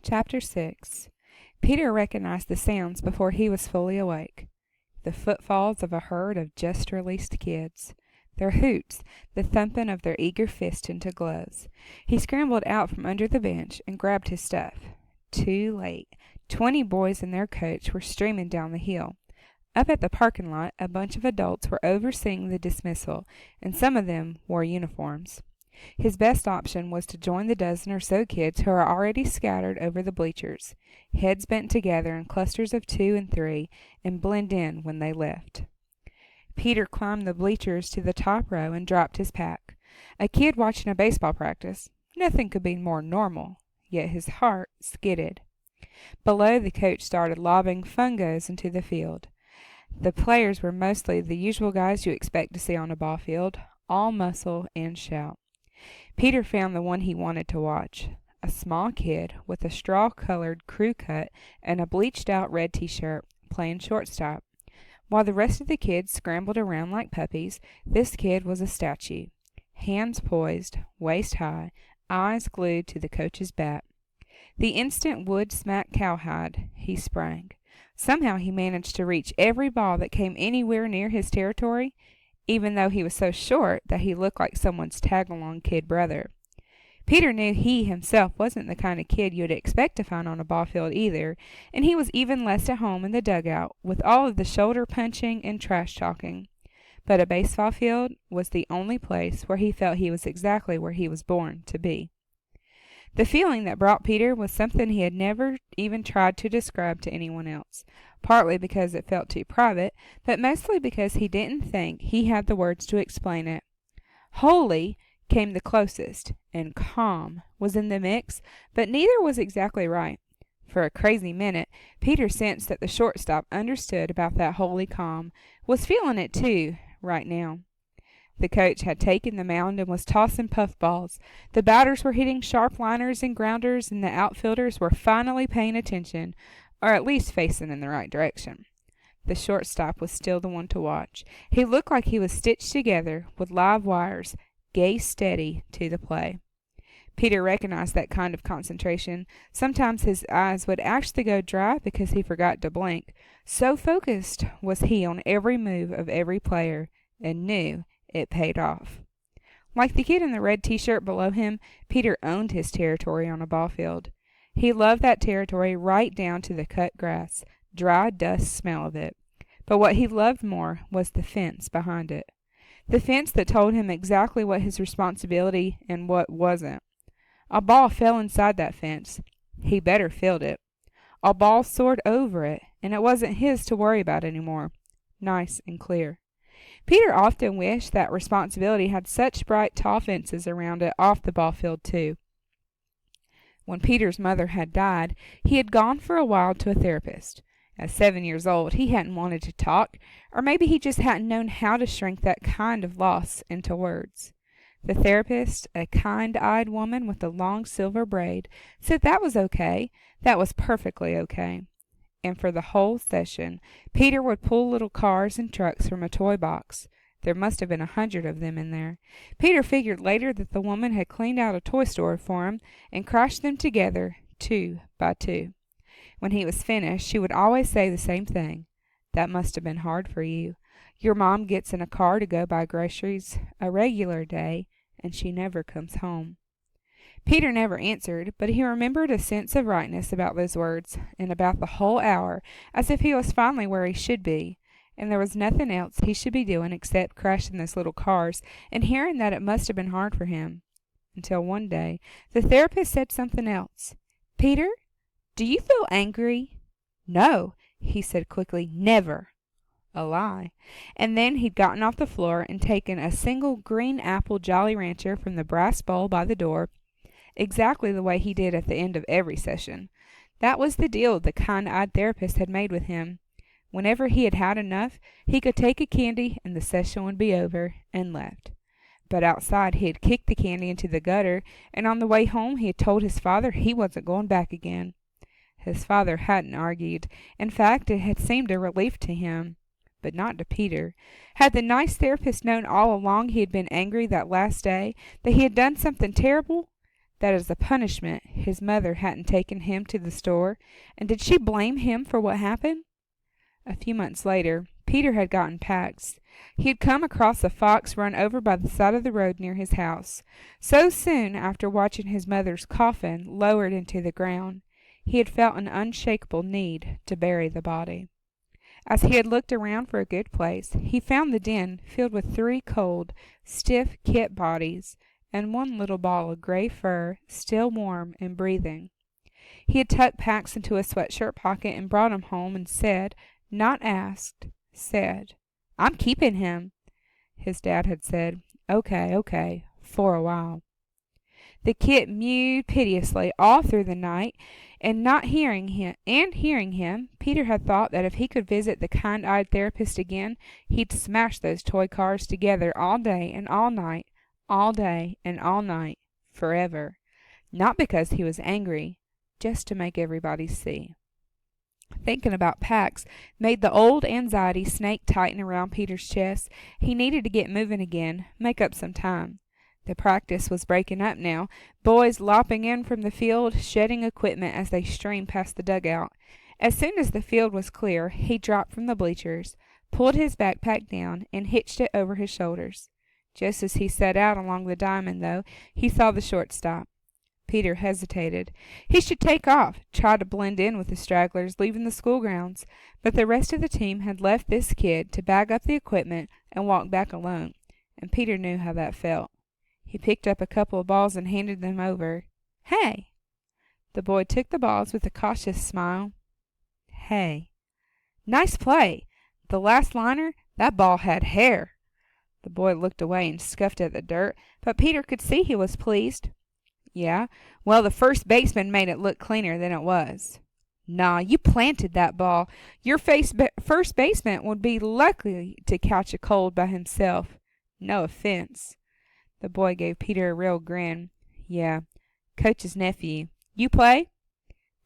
Chapter 6. Peter recognized the sounds before he was fully awake. The footfalls of a herd of just-released kids. Their hoots, the thumping of their eager fists into gloves. He scrambled out from under the bench and grabbed his stuff. Too late. 20 boys and their coach were streaming down the hill. Up at the parking lot, a bunch of adults were overseeing the dismissal, and some of them wore uniforms. His best option was to join the dozen or so kids who are already scattered over the bleachers, heads bent together in clusters of 2 and 3, and blend in when they left. Peter climbed the bleachers to the top row and dropped his pack. A kid watching a baseball practice. Nothing could be more normal, yet his heart skidded. Below, the coach started lobbing fungos into the field. The players were mostly the usual guys you expect to see on a ball field, all muscle and shout. Peter found the one he wanted to watch, a small kid with a straw-colored crew cut and a bleached-out red t-shirt, playing shortstop. While the rest of the kids scrambled around like puppies, this kid was a statue, hands poised, waist high, eyes glued to the coach's bat. The instant wood smacked cowhide, he sprang. Somehow he managed to reach every ball that came anywhere near his territory, even though he was so short that he looked like someone's tag-along kid brother. Peter knew he himself wasn't the kind of kid you'd expect to find on a ball field either, and he was even less at home in the dugout with all of the shoulder-punching and trash-talking. But a baseball field was the only place where he felt he was exactly where he was born to be. The feeling that brought Peter was something he had never even tried to describe to anyone else, partly because it felt too private, but mostly because he didn't think he had the words to explain it. Holy came the closest, and calm was in the mix, but neither was exactly right. For a crazy minute, Peter sensed that the shortstop understood about that holy calm, was feeling it too, right now. The coach had taken the mound and was tossing puffballs. The batters were hitting sharp liners and grounders, and the outfielders were finally paying attention, or at least facing in the right direction. The shortstop was still the one to watch. He looked like he was stitched together with live wires, gaze steady to the play. Peter recognized that kind of concentration. Sometimes his eyes would actually go dry because he forgot to blink. So focused was he on every move of every player, and knew it paid off. Like the kid in the red t-shirt below him, Peter owned his territory on a ball field. He loved that territory right down to the cut grass, dry dust smell of it. But what he loved more was the fence behind it. The fence that told him exactly what his responsibility and what wasn't. A ball fell inside that fence. He better field it. A ball soared over it, and it wasn't his to worry about anymore. Nice and clear. Peter often wished that responsibility had such bright, tall fences around it off the ball field, too. When Peter's mother had died, he had gone for a while to a therapist. At 7 years old, he hadn't wanted to talk, or maybe he just hadn't known how to shrink that kind of loss into words. The therapist, a kind-eyed woman with a long silver braid, said that was okay. That was perfectly okay. And for the whole session, Peter would pull little cars and trucks from a toy box. There must have been 100 of them in there. Peter figured later that the woman had cleaned out a toy store for him and crashed them together, 2 by 2. When he was finished, she would always say the same thing. That must have been hard for you. Your mom gets in a car to go buy groceries a regular day, and she never comes home. Peter never answered, but he remembered a sense of rightness about those words, and about the whole hour, as if he was finally where he should be, and there was nothing else he should be doing except crashing those little cars, and hearing that it must have been hard for him. Until one day, the therapist said something else. "Peter, do you feel angry?" "No," he said quickly. "Never." A lie. And then he'd gotten off the floor and taken a single green apple Jolly Rancher from the brass bowl by the door, exactly the way he did at the end of every session. That was the deal the kind-eyed therapist had made with him. Whenever he had had enough, he could take a candy and the session would be over, and left. But outside he had kicked the candy into the gutter, and on the way home he had told his father he wasn't going back again. His father hadn't argued. In fact, it had seemed a relief to him. But not to Peter. Had the nice therapist known all along he had been angry that last day, that he had done something terrible? that as a punishment his mother hadn't taken him to the store, and did she blame him for what happened? A few months later, Peter had gotten Pax. He had come across a fox run over by the side of the road near his house. So soon after watching his mother's coffin lowered into the ground, he had felt an unshakable need to bury the body. As he had looked around for a good place, he found the den filled with 3 cold, stiff kit bodies and one little ball of gray fur still warm and breathing. He had tucked Pax into a sweatshirt pocket and brought him home and said, not asked, said, "I'm keeping him." His dad had said, okay, for a while. The kit mewed piteously all through the night, and hearing him, Peter had thought that if he could visit the kind-eyed therapist again, he'd smash those toy cars together all day and all night, all day and all night, forever. Not because he was angry, just to make everybody see. Thinking about Pax made the old anxiety snake tighten around Peter's chest. He needed to get moving again, make up some time. The practice was breaking up now, boys lopping in from the field, shedding equipment as they streamed past the dugout. As soon as the field was clear, he dropped from the bleachers, pulled his backpack down, and hitched it over his shoulders. Just as he set out along the diamond, though, he saw the shortstop. Peter hesitated. He should take off, try to blend in with the stragglers leaving the school grounds, but the rest of the team had left this kid to bag up the equipment and walk back alone, and Peter knew how that felt. He picked up a couple of balls and handed them over. "Hey!" The boy took the balls with a cautious smile. "Hey." "Nice play. The last liner, that ball had hair." The boy looked away and scuffed at the dirt, but Peter could see he was pleased. "Yeah, well, the first baseman made it look cleaner than it was." "Nah, you planted that ball. Your first baseman would be lucky to catch a cold by himself. No offense." The boy gave Peter a real grin. "Yeah, Coach's nephew. You play?"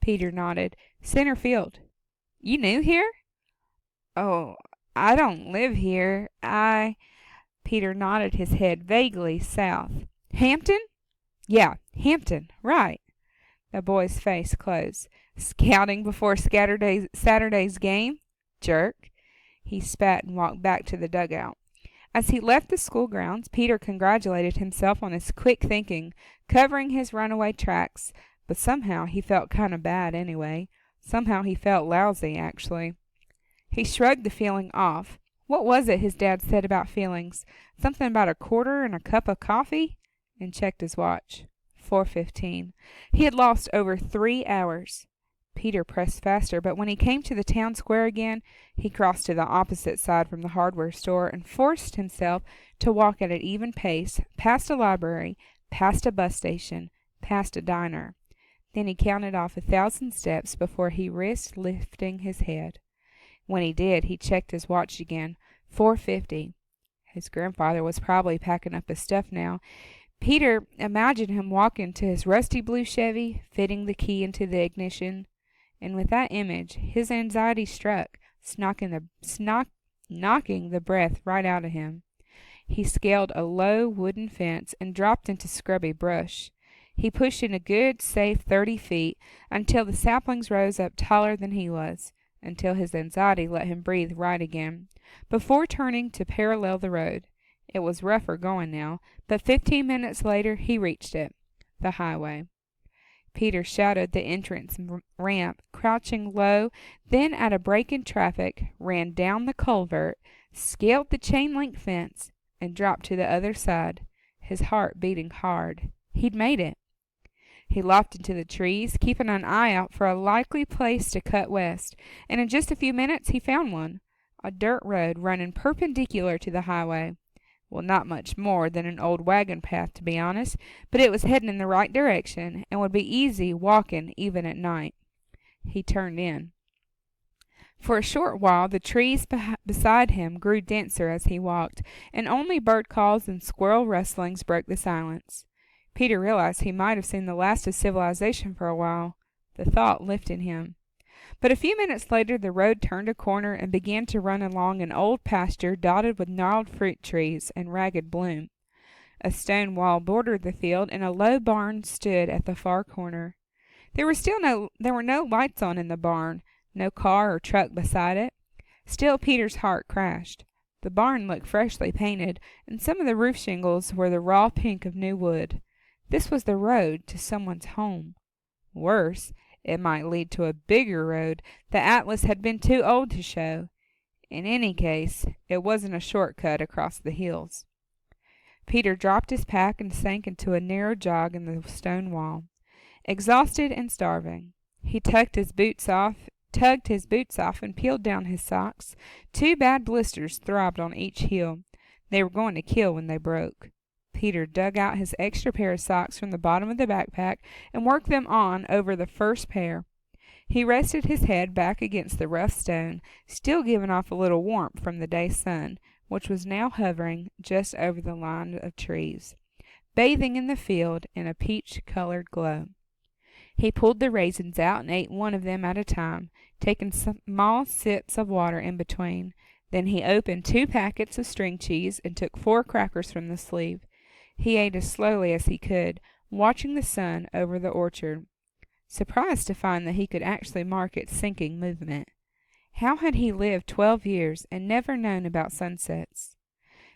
Peter nodded. "Center field." "You new here?" "Oh, I don't live here. Peter nodded his head vaguely south. "Hampton?" "Yeah, Hampton, right." The boy's face closed. "Scouting before Saturday's game? Jerk." He spat and walked back to the dugout. As he left the school grounds, Peter congratulated himself on his quick thinking, covering his runaway tracks, but somehow he felt kind of bad anyway. Somehow he felt lousy, actually. He shrugged the feeling off. What was it his dad said about feelings? Something about a quarter and a cup of coffee? And checked his watch. 4:15. He had lost over 3 hours. Peter pressed faster, but when he came to the town square again, he crossed to the opposite side from the hardware store and forced himself to walk at an even pace, past a library, past a bus station, past a diner. Then he counted off 1,000 steps before he risked lifting his head. When he did, he checked his watch again. 4:50. His grandfather was probably packing up his stuff now. Peter imagined him walking to his rusty blue Chevy, fitting the key into the ignition, and with that image his anxiety struck, knocking the breath right out of him. He scaled a low wooden fence and dropped into scrubby brush. He pushed in a good, safe 30 feet until the saplings rose up taller than he was, until his anxiety let him breathe right again, before turning to parallel the road. It was rougher going now, but 15 minutes later he reached it, the highway. Peter shadowed the entrance ramp, crouching low, then at a break in traffic, ran down the culvert, scaled the chain-link fence, and dropped to the other side, his heart beating hard. He'd made it. He lopped into the trees, keeping an eye out for a likely place to cut west, and in just a few minutes he found one, a dirt road running perpendicular to the highway. Well, not much more than an old wagon path, to be honest, but it was heading in the right direction and would be easy walking even at night. He turned in. For a short while the trees beside him grew denser as he walked, and only bird calls and squirrel rustlings broke the silence. Peter realized he might have seen the last of civilization for a while. The thought lifted him. But a few minutes later the road turned a corner and began to run along an old pasture dotted with gnarled fruit trees and ragged bloom. A stone wall bordered the field, and a low barn stood at the far corner. There were no lights on in the barn, no car or truck beside it. Still Peter's heart crashed. The barn looked freshly painted, and some of the roof shingles were the raw pink of new wood. This was the road to someone's home. Worse, it might lead to a bigger road that Atlas had been too old to show. In any case, it wasn't a shortcut across the hills. Peter dropped his pack and sank into a narrow jog in the stone wall. Exhausted and starving, he tugged his boots off and peeled down his socks. 2 bad blisters throbbed on each heel. They were going to kill when they broke. Peter dug out his extra pair of socks from the bottom of the backpack and worked them on over the first pair. He rested his head back against the rough stone, still giving off a little warmth from the day's sun, which was now hovering just over the line of trees, bathing in the field in a peach-colored glow. He pulled the raisins out and ate one of them at a time, taking small sips of water in between. Then he opened 2 packets of string cheese and took 4 crackers from the sleeve. He ate as slowly as he could, watching the sun over the orchard, surprised to find that he could actually mark its sinking movement. How had he lived 12 years and never known about sunsets?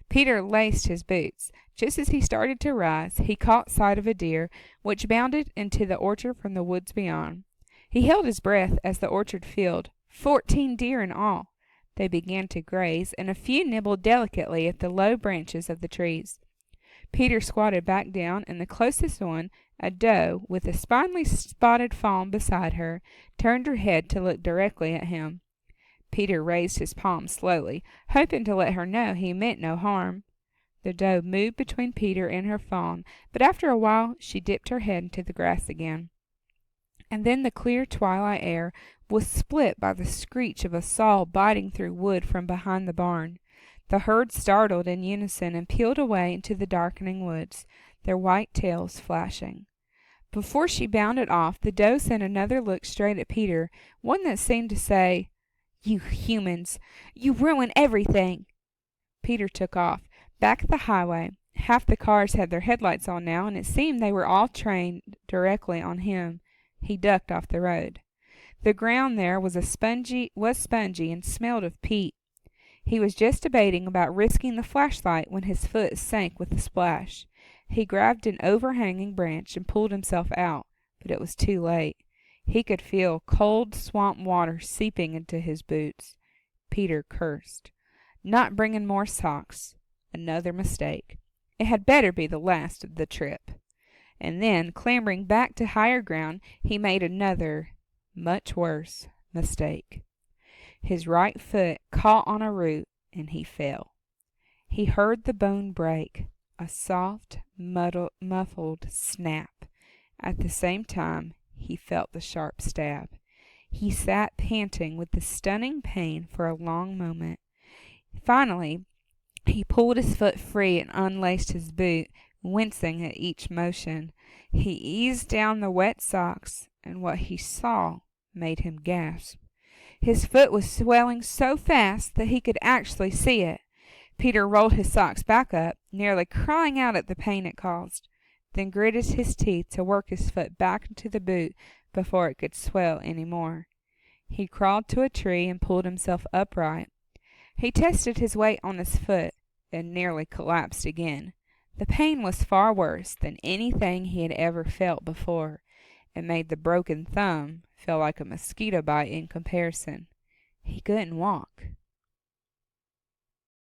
Peter laced his boots. Just as he started to rise, he caught sight of a deer, which bounded into the orchard from the woods beyond. He held his breath as the orchard filled. 14 deer in all. They began to graze, and a few nibbled delicately at the low branches of the trees. Peter squatted back down, and the closest one, a doe with a finely spotted fawn beside her, turned her head to look directly at him. Peter raised his palm slowly, hoping to let her know he meant no harm. The doe moved between Peter and her fawn, but after a while she dipped her head into the grass again. And then the clear twilight air was split by the screech of a saw biting through wood from behind the barn. The herd startled in unison and peeled away into the darkening woods, their white tails flashing. Before she bounded off, the doe sent another look straight at Peter, one that seemed to say, "You humans! You ruin everything!" Peter took off. Back at the highway, half the cars had their headlights on now, and it seemed they were all trained directly on him. He ducked off the road. The ground there was spongy and smelled of peat. He was just debating about risking the flashlight when his foot sank with a splash. He grabbed an overhanging branch and pulled himself out, but it was too late. He could feel cold swamp water seeping into his boots. Peter cursed. Not bringing more socks. Another mistake. It had better be the last of the trip. And then, clambering back to higher ground, he made another, much worse, mistake. His right foot caught on a root, and he fell. He heard the bone break, a soft, muffled snap. At the same time, he felt the sharp stab. He sat panting with the stunning pain for a long moment. Finally, he pulled his foot free and unlaced his boot, wincing at each motion. He eased down the wet socks, and what he saw made him gasp. His foot was swelling so fast that he could actually see it. Peter rolled his socks back up, nearly crying out at the pain it caused, then gritted his teeth to work his foot back into the boot before it could swell any more. He crawled to a tree and pulled himself upright. He tested his weight on his foot and nearly collapsed again. The pain was far worse than anything he had ever felt before. It made the broken thumb feel like a mosquito bite in comparison. He couldn't walk.